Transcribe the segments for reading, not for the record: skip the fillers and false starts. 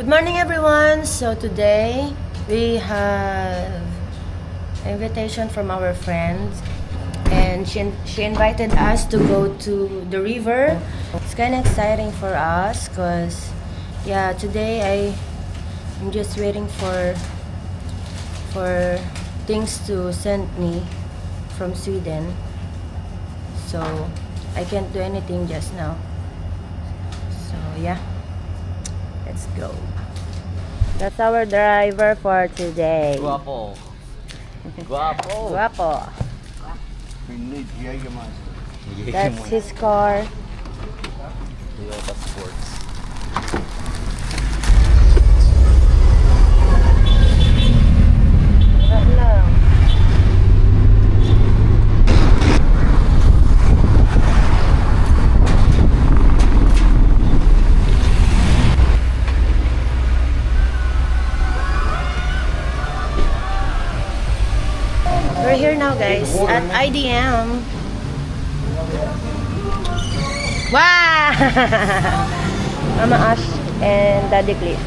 Good morning, everyone. So today we have invitation from our friend, and she invited us to go to the river. It's kind of exciting for us because yeah, today I'm just waiting for things to send me from Sweden. So I can't do anything just now. So yeah, let's go. That's our driver for today. Guapo. Guapo. Guapo. We need Jägermeister. That's his car. Toyota Sports. We're here now, guys, at IDM. Wow! Mama Ash and Daddy Cliff.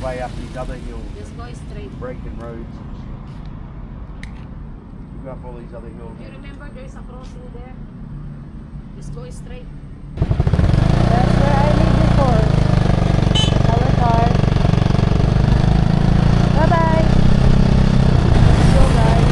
Way up these other hills, Just go straight. breaking roads. We go up all these other hills. You remember there's a crossing there? Just go straight. That's where I lived before. Our car. Bye-bye. Let's go, guys.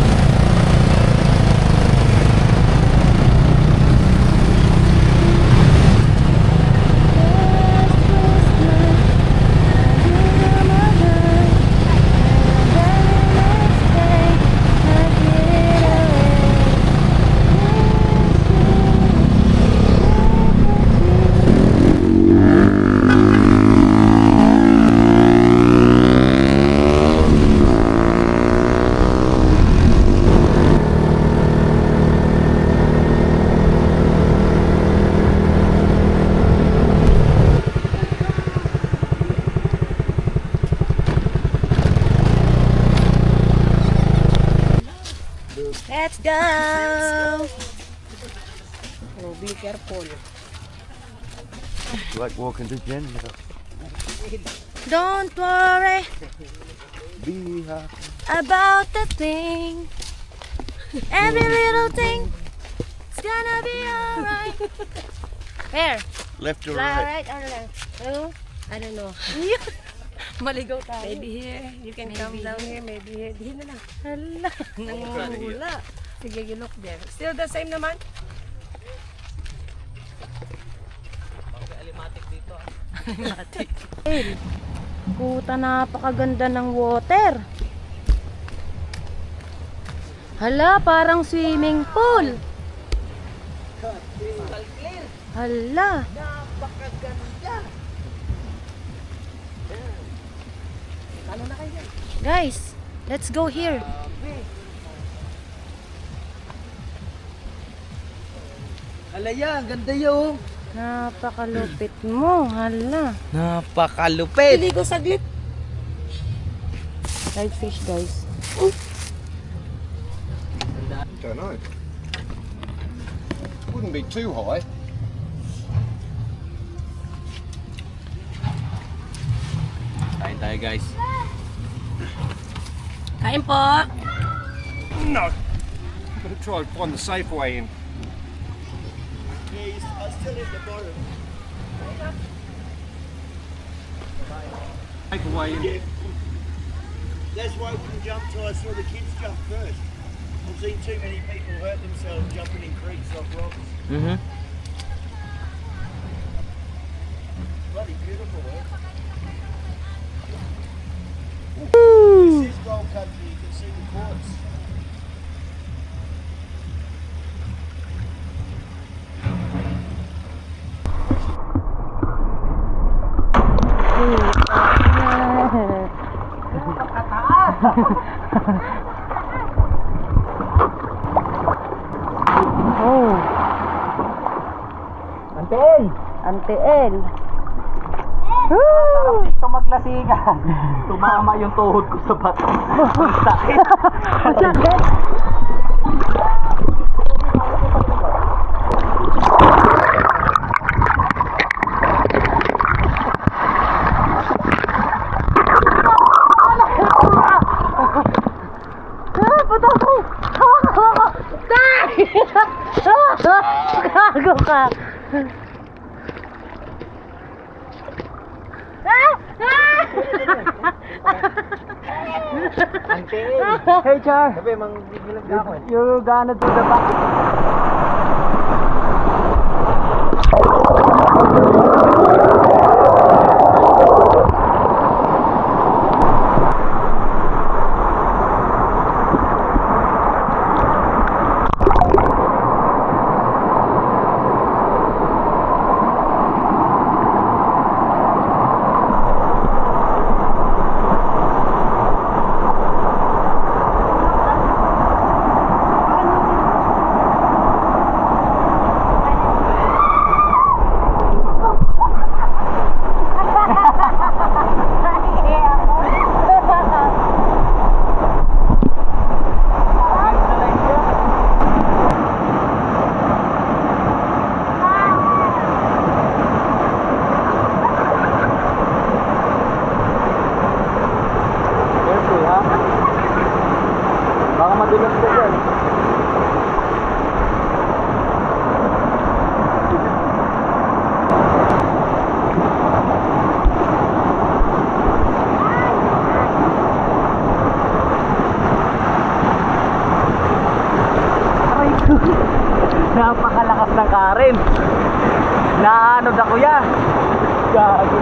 Let's go! Oh, be careful. Like walking to Denver. Don't worry Be happy. about the thing. Every little thing, it's gonna be alright. Where? Left or Right right? or left? Oh, I don't know. Maligaw tayo. Maybe here. You can come down here. Maybe here. Di na lang. Hala. Nangungula. Sige, you look there. Still the same naman? Puta, napakaganda ng water. Hala, parang swimming pool. Hala. Ano na kayo? Guys, let's go here. Alaya, ganda yun. Napakalupit mo. Hala. Napakalupit. Pili ko saglit. Fried fish, guys. Don't know. Wouldn't be too high. Kain tayo, guys. Kain po. No. Gotta try and find the safe way in. Safe way in. That's why we can jump till I saw the kids jump first. I've seen too many people hurt themselves jumping in creeks off rocks. Mm-hmm. Bloody beautiful, eh? Woo! This is gold country, you can see the quartz. Auntie El. Dito maglasigan. Tumama yung tuhod ko sa bato. Ang sakit. Masakit. Gago ka. Hey Char. Sabi, manggigilag na ako eh. You're gonna do the back. Baka madulas ka dyan. Aray ko. Napakalakas ng karin. Naanod ako ya. Gago.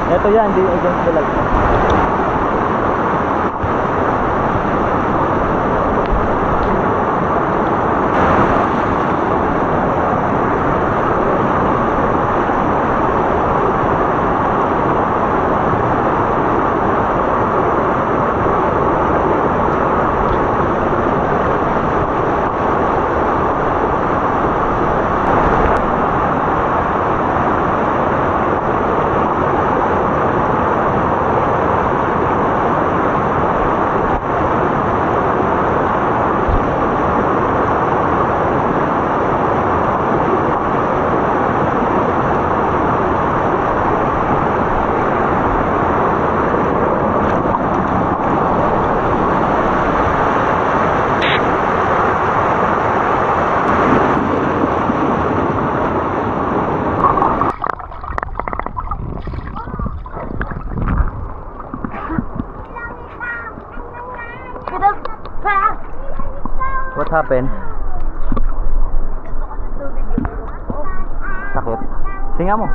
Ito yan, di against the light. What happened? Sakit. Tinga mo.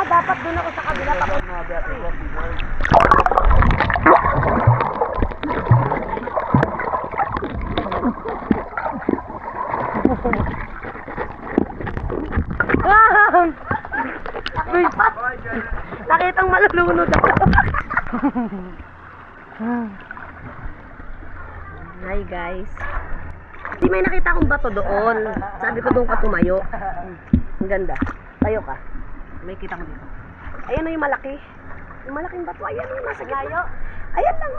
Dapat doon ako sa kabila tapos nakitang malulunod ako. Hi guys. Di may nakita akong bato doon. Sabi ko doon ka tumayo. Ang ganda. Tayo ka. May kita ko dito. Ayan o yung malaki. Yung malaking bato. Ayan o yung nasa gitna. Ayan lang.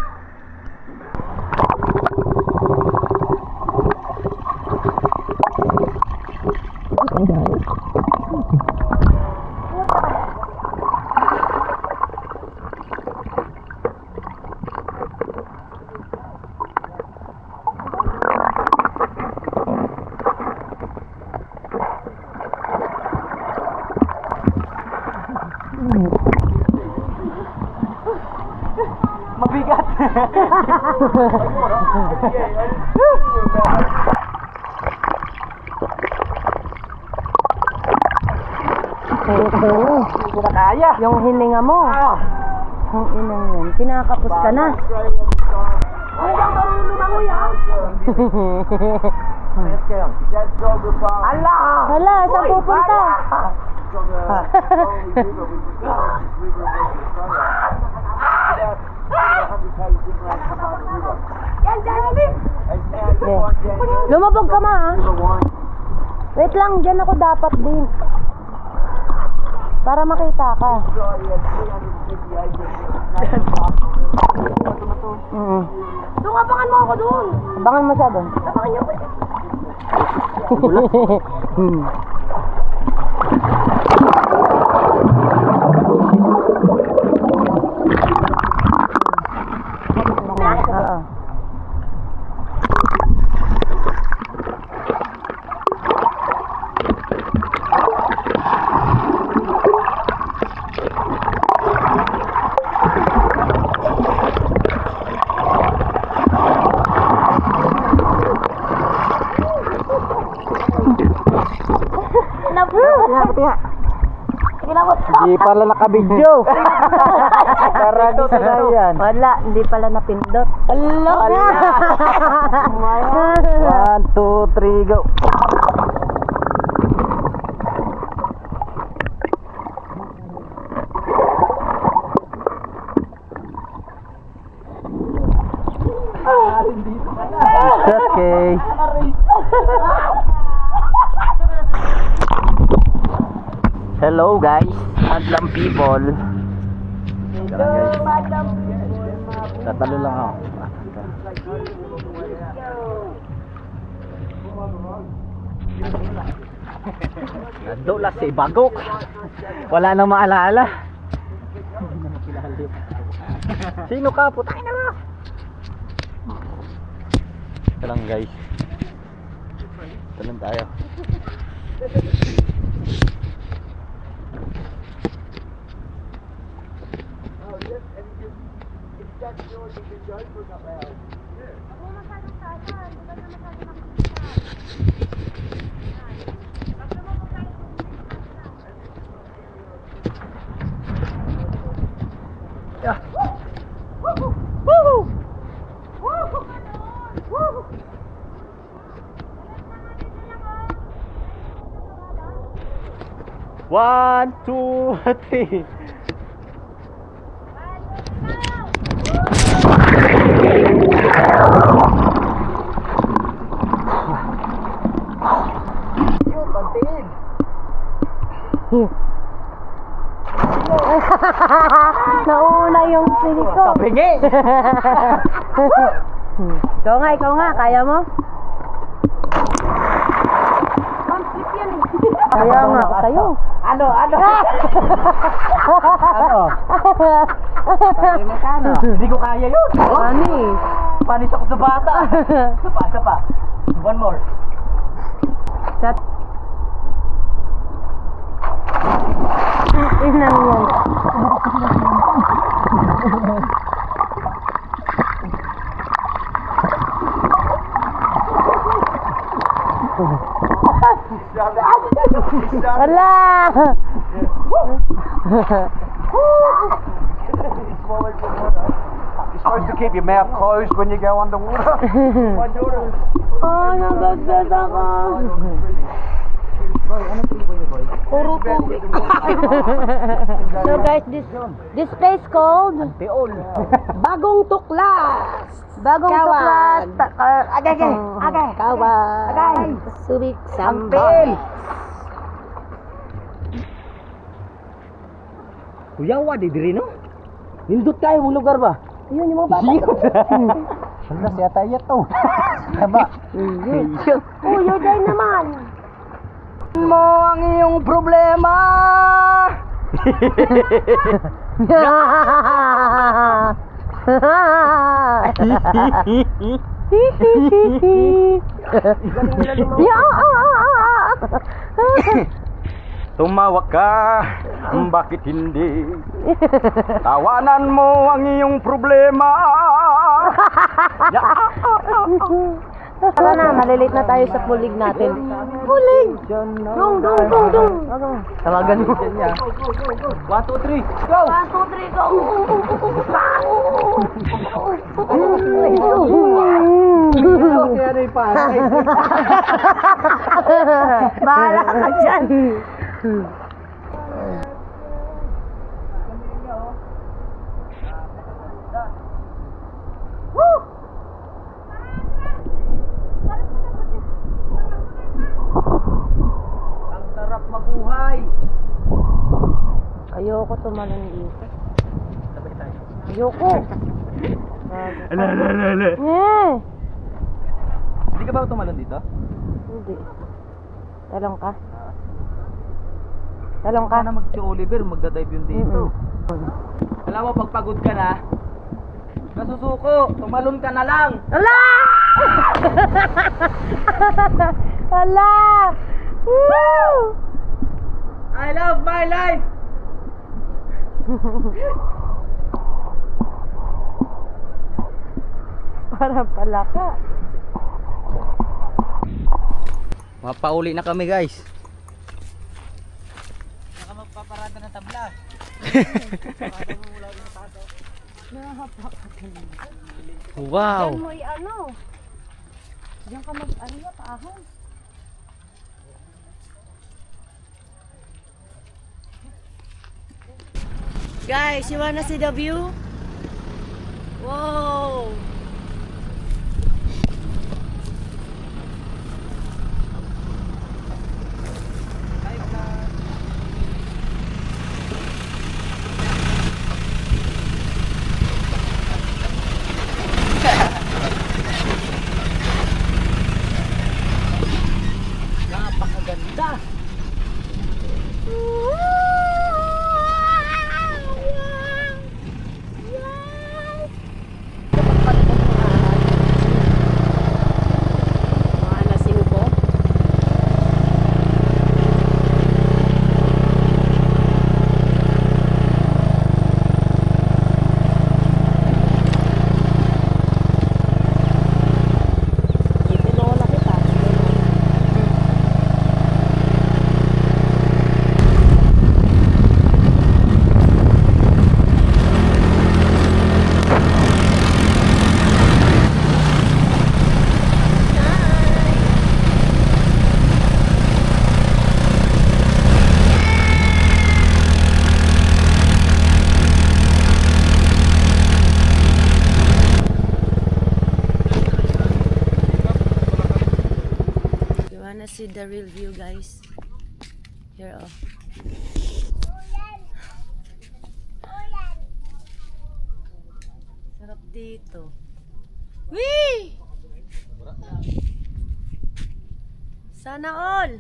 Mabigat. Hindi na kaya. Yung hininga mo. Ang inang yan. Kinakapos ka na. Ala! Hala, saan pupunta? Lumabog ka ma ha? Wait lang, dyan ako dapat din. Para makita ka. Doon, abangan mo ako doon. Abangan mo siya doon. Abangan niyo ko. Oo. Hindi pala nakabidyo. Karado sila yan. Wala, hindi pala napindot. Wala. 1, 2, 3, go. Okay. Hello guys, madlang people. Tatalo lang ako. Nadulas si Bagok. Wala nang maalala. Sino ka? Putay na mo. Ito lang guys. Ito lang tayo. Yeah. Woohoo! 1, 2, 3. Nauna yung siliko. Kapingi! Ikaw nga, kaya mo? Kaya nga ako sa'yo. Ano? Ano? Hindi ko kaya yun. Ani? Panis ako sa bata. Isa pa. One more. Shot. Tingnan yan. Wala! You're supposed to keep your mouth closed when you go underwater. My daughter Oh, nagasgas ako. Boy, anong tuloy boy? Puro tubig. So guys, this place called Teol. Bagong tuklas. Bagong Kawan. Tuklas. Agay. Kawan. Subic Sampel. Kuyawa di diri no? Nindot kayo mong lugar ba? Yun yung mga bata. Wala siya tayo to. Taba. Oh, yun day naman. Mo ang iyong problema. Tumawa ka, bakit hindi? Tawanan mo ang iyong problema. Tara na, malilate na tayo sa pulig natin. Pulig. Dung. Tawagan mo. 1, 2, 3, go! 1, 2, 3, go. Kaya na yung paray. Bahala ka dyan. Ang sarap mabuhay. Ayoko tumalon dito. Sabay tayo. Ayoko. Ala. Eh, Hindi ka ba tumalon dito? hindi. Talong ka? Talong ka? Sana si Oliver magdadive yun dito. Alam mo, pag pagod ka na, nasusuko, tumalon ka na lang. Ala! Ala! Woo! I love my life! Parang pala ka. Mapauli na kami guys. Baka magpaparada ng tabla. Wow! Mo ano? Diyan ka ano na paahon. Guys, you wanna see the view? Whoa! Napakaganda! Mga lasing ko. Ipinola kita. You wanna see the real view, guys? Here, oh. Sarap dito. Wee! Sana all!